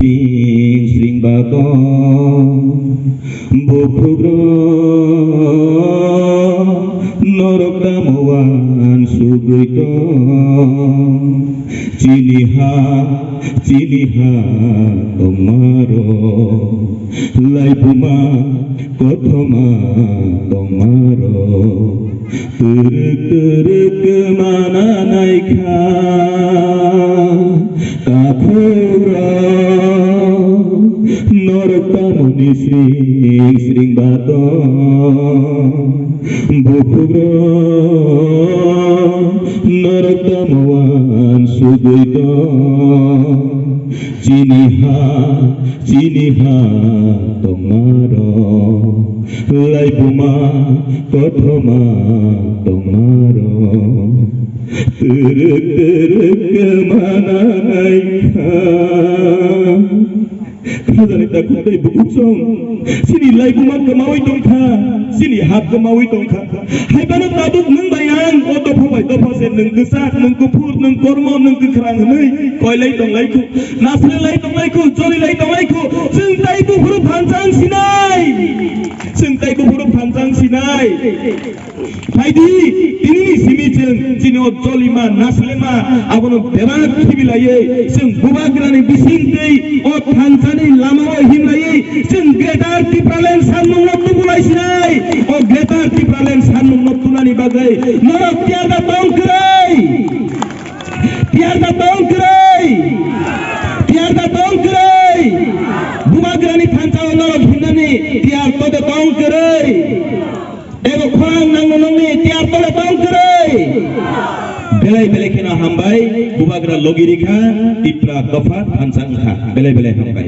Sing sring baton bukugro norok tamuan suguito ciniha tomaro lai puma kothoma tomaro terek mana naikha kakhura norok tamuni sring sring baton bukugro norok tamuan suguito ciniha tomaro lai puma kothoma tomaro terek mana naikha khazani takut dai bukusong sini lai puma kemawi tongkha sini hap kemawi tongkha hai bana tabuk nung bayan o to phoi to phose nung kusat nung kupur nung kormo nung kukrang nei koi lai tong lai ku nasle lai tong lai ku chori lai tong lai ku sing tai ku phuru phanjang sinai haidi tini simi jeng jini o jolima naslema abono beba khibilaye sing bubagrani bisingtei o phanjani lama o himlaye sing greater tipralen sanmung noktu bulai sinai o greater tipralen sanmung noktu nani bagai norok tiada tongkrei bubagrani phanjao norok himnani tiar tode tongkrei ego khang nangoni tiar tode tongkrei belai kena hambai bubagra logirikha tipra kafat phanjang kha belai hambai